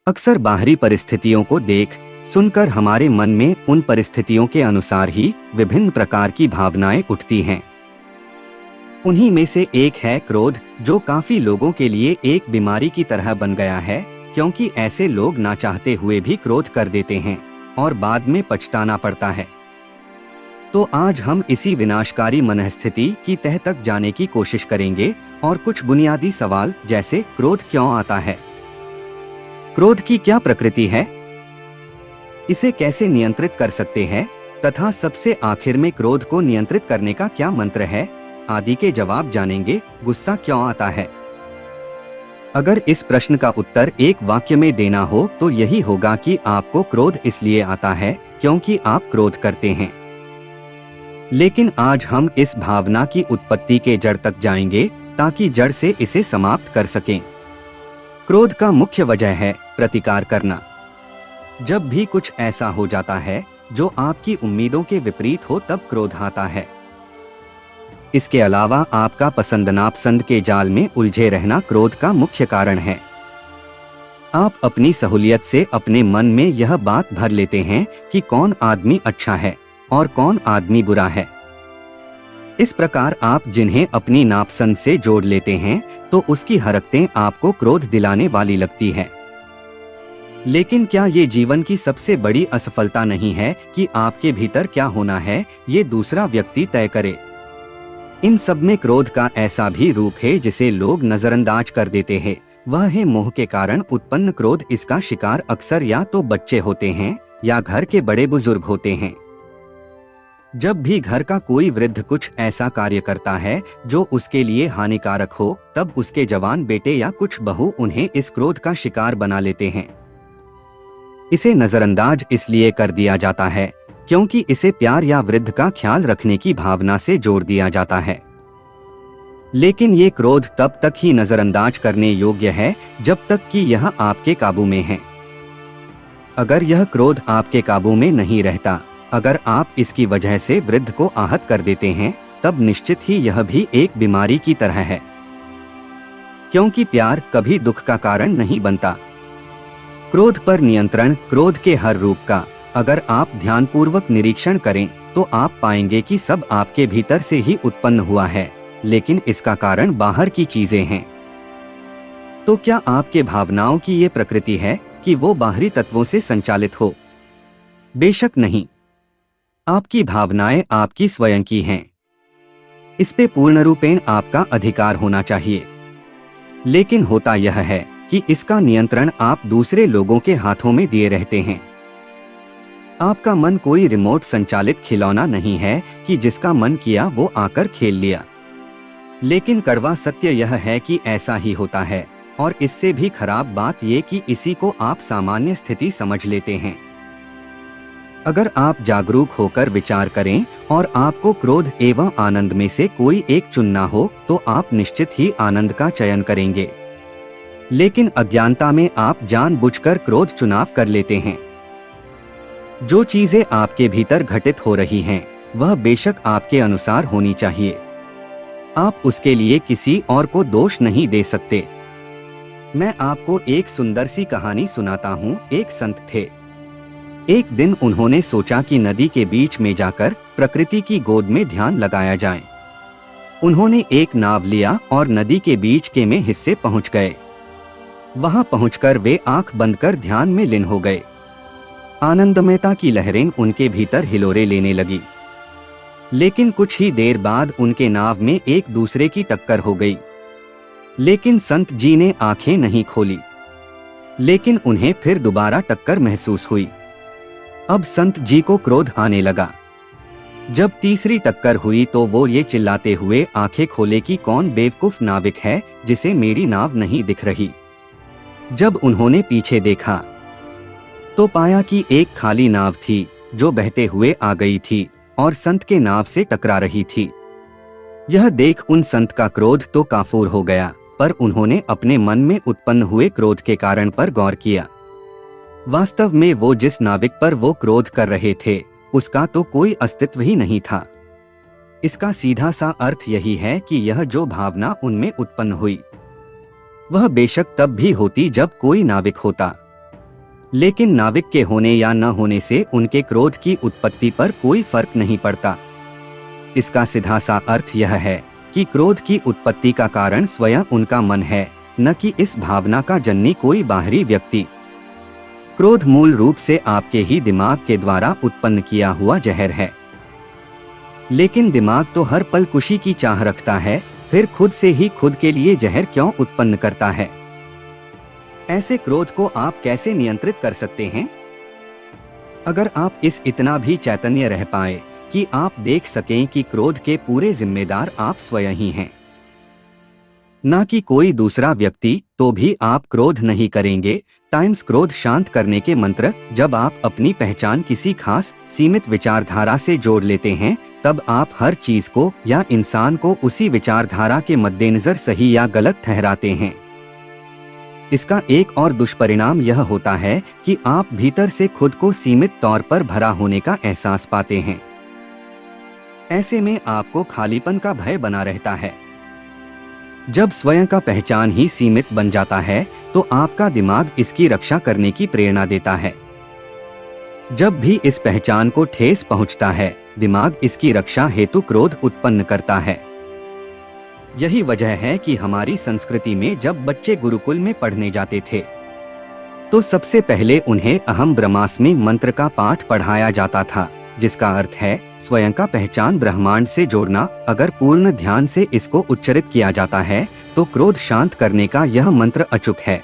अक्सर बाहरी परिस्थितियों को देख सुनकर हमारे मन में उन परिस्थितियों के अनुसार ही विभिन्न प्रकार की भावनाएं उठती हैं। उन्हीं में से एक है क्रोध, जो काफी लोगों के लिए एक बीमारी की तरह बन गया है, क्योंकि ऐसे लोग ना चाहते हुए भी क्रोध कर देते हैं और बाद में पछताना पड़ता है। तो आज हम इसी विनाशकारी मनःस्थिति की तह तक जाने की कोशिश करेंगे और कुछ बुनियादी सवाल जैसे क्रोध क्यों आता है, क्रोध की क्या प्रकृति है, इसे कैसे नियंत्रित कर सकते हैं, तथा सबसे आखिर में क्रोध को नियंत्रित करने का क्या मंत्र है, आदि के जवाब जानेंगे। गुस्सा क्यों आता है? अगर इस प्रश्न का उत्तर एक वाक्य में देना हो तो यही होगा कि आपको क्रोध इसलिए आता है क्योंकि आप क्रोध करते हैं। लेकिन आज हम इस भावना की उत्पत्ति के जड़ तक जाएंगे ताकि जड़ से इसे समाप्त कर सकें। क्रोध का मुख्य वजह है प्रतिकार करना। जब भी कुछ ऐसा हो जाता है जो आपकी उम्मीदों के विपरीत हो तब क्रोध आता है। इसके अलावा आपका पसंद नापसंद के जाल में उलझे रहना क्रोध का मुख्य कारण है। आप अपनी सहूलियत से अपने मन में यह बात भर लेते हैं कि कौन आदमी अच्छा है और कौन आदमी बुरा है। इस प्रकार आप जिन्हें अपनी नापसंद से जोड़ लेते हैं तो उसकी हरकतें आपको क्रोध दिलाने वाली लगती है। लेकिन क्या ये जीवन की सबसे बड़ी असफलता नहीं है कि आपके भीतर क्या होना है ये दूसरा व्यक्ति तय करे? इन सब में क्रोध का ऐसा भी रूप है जिसे लोग नजरअंदाज कर देते हैं, वह है मोह के कारण उत्पन्न क्रोध। इसका शिकार अक्सर या तो बच्चे होते हैं या घर के बड़े बुजुर्ग होते हैं। जब भी घर का कोई वृद्ध कुछ ऐसा कार्य करता है जो उसके लिए हानिकारक हो, तब उसके जवान बेटे या कुछ बहू उन्हें इस क्रोध का शिकार बना लेते हैं। इसे नजरअंदाज इसलिए कर दिया जाता है क्योंकि इसे प्यार या वृद्ध का ख्याल रखने की भावना से जोड़ दिया जाता है। लेकिन ये क्रोध तब तक ही नजरअंदाज करने योग्य है जब तक कि यह आपके काबू में है। अगर यह क्रोध आपके काबू में नहीं रहता, अगर आप इसकी वजह से वृद्ध को आहत कर देते हैं, तब निश्चित ही यह भी एक बीमारी की तरह है, क्योंकि प्यार कभी दुख का कारण नहीं बनता। क्रोध पर नियंत्रण, क्रोध के हर रूप का अगर आप ध्यानपूर्वक निरीक्षण करें तो आप पाएंगे कि सब आपके भीतर से ही उत्पन्न हुआ है, लेकिन इसका कारण बाहर की चीजें हैं। तो क्या आपके भावनाओं की ये प्रकृति है कि वो बाहरी तत्वों से संचालित हो? बेशक नहीं। आपकी भावनाएं आपकी स्वयं की हैं। इस पे पूर्ण रूपेण आपका अधिकार होना चाहिए। लेकिन होता यह है कि इसका नियंत्रण आप दूसरे लोगों के हाथों में दिए रहते हैं। आपका मन कोई रिमोट संचालित खिलौना नहीं है कि जिसका मन किया वो आकर खेल लिया। लेकिन कड़वा सत्य यह है कि ऐसा ही होता है, और इससे भी खराब बात ये कि इसी को आप सामान्य स्थिति समझ लेते हैं। अगर आप जागरूक होकर विचार करें और आपको क्रोध एवं आनंद में से कोई एक चुनना हो तो आप निश्चित ही आनंद का चयन करेंगे। लेकिन अज्ञानता में आप जानबूझकर क्रोध चुनाव कर लेते हैं। जो चीजें आपके भीतर घटित हो रही हैं, वह बेशक आपके अनुसार होनी चाहिए। आप उसके लिए किसी और को दोष नहीं दे सकते। मैं आपको एक सुंदर सी कहानी सुनाता हूँ। एक संत थे। एक दिन उन्होंने सोचा कि नदी के बीच में जाकर प्रकृति की गोद में ध्यान लगाया जाए। उन्होंने एक नाव लिया और नदी के बीच के में हिस्से पहुंच गए। वहां पहुंचकर वे आंख बंद कर ध्यान में लीन हो गए। आनंदमयता की लहरें उनके भीतर हिलोरे लेने लगी। लेकिन कुछ ही देर बाद उनके नाव में एक दूसरे की टक्कर हो गई। लेकिन संत जी ने आंखें नहीं खोली। लेकिन उन्हें फिर दोबारा टक्कर महसूस हुई। अब संत जी को क्रोध आने लगा। जब तीसरी टक्कर हुई तो वो ये चिल्लाते हुए आंखें खोले कि कौन बेवकूफ नाविक है जिसे मेरी नाव नहीं दिख रही। जब उन्होंने पीछे देखा तो पाया कि एक खाली नाव थी जो बहते हुए आ गई थी और संत के नाव से टकरा रही थी। यह देख उन संत का क्रोध तो काफूर हो गया, पर उन्होंने अपने मन में उत्पन्न हुए क्रोध के कारण पर गौर किया। वास्तव में वो जिस नाविक पर वो क्रोध कर रहे थे उसका तो कोई अस्तित्व ही नहीं था। इसका सीधा सा अर्थ यही है कि यह जो भावना उनमें उत्पन्न हुई वह बेशक तब भी होती जब कोई नाविक होता, लेकिन नाविक के होने या न होने से उनके क्रोध की उत्पत्ति पर कोई फर्क नहीं पड़ता। इसका सीधा सा अर्थ यह है कि क्रोध की उत्पत्ति का कारण स्वयं उनका मन है, न कि इस भावना का जननी कोई बाहरी व्यक्ति। क्रोध मूल रूप से आपके ही दिमाग के द्वारा उत्पन्न किया हुआ जहर है। लेकिन दिमाग तो हर पल खुशी की चाह रखता है, फिर खुद से ही खुद के लिए जहर क्यों उत्पन्न करता है? ऐसे क्रोध को आप कैसे नियंत्रित कर सकते हैं? अगर आप इस इतना भी चैतन्य रह पाए कि आप देख सकें कि क्रोध के पूरे जिम्मेदार आप स्वयं ही हैं, ना कि कोई दूसरा व्यक्ति, तो भी आप क्रोध नहीं करेंगे। टाइम्स क्रोध शांत करने के मंत्र। जब आप अपनी पहचान किसी खास सीमित विचारधारा से जोड़ लेते हैं, तब आप हर चीज को या इंसान को उसी विचारधारा के मद्देनजर सही या गलत ठहराते हैं। इसका एक और दुष्परिणाम यह होता है कि आप भीतर से खुद को सीमित तौर पर भरा होने का एहसास पाते हैं। ऐसे में आपको खालीपन का भय बना रहता है। जब स्वयं का पहचान ही सीमित बन जाता है, तो आपका दिमाग इसकी रक्षा करने की प्रेरणा देता है। जब भी इस पहचान को ठेस पहुंचता है, दिमाग इसकी रक्षा हेतु क्रोध उत्पन्न करता है। यही वजह है कि हमारी संस्कृति में जब बच्चे गुरुकुल में पढ़ने जाते थे, तो सबसे पहले उन्हें अहम ब्रह्मास्मि मंत्र का पाठ पढ़ाया जाता था, जिसका अर्थ है स्वयं का पहचान ब्रह्मांड से जोड़ना। अगर पूर्ण ध्यान से इसको उच्चारित किया जाता है, तो क्रोध शांत करने का यह मंत्र अचूक है।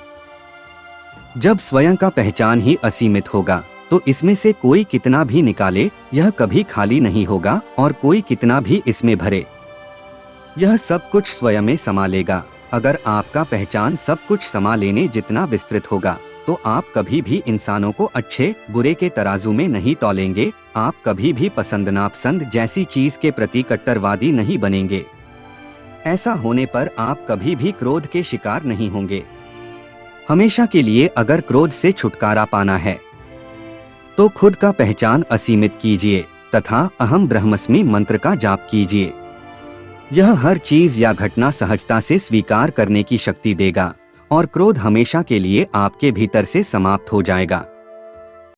जब स्वयं का पहचान ही असीमित होगा, तो इसमें से कोई कितना भी निकाले, यह कभी खाली नहीं होगा, और कोई कितना भी इसमें भरे, यह सब कुछ स्वयं में समा लेगा। अगर आपका पहचान सब कुछ समा लेने जितना विस्तृत होगा, तो आप कभी भी इंसानों को अच्छे बुरे के तराजू में नहीं तौलेंगे। आप कभी भी पसंद नापसंद जैसी चीज के प्रति कट्टरवादी नहीं बनेंगे। ऐसा होने पर आप कभी भी क्रोध के शिकार नहीं होंगे। हमेशा के लिए अगर क्रोध से छुटकारा पाना है, तो खुद का पहचान असीमित कीजिए तथा अहम ब्रह्मस्मि मंत्र का जाप कीजिए। यह हर चीज या घटना सहजता से स्वीकार करने की शक्ति देगा, और क्रोध हमेशा के लिए आपके भीतर से समाप्त हो जाएगा।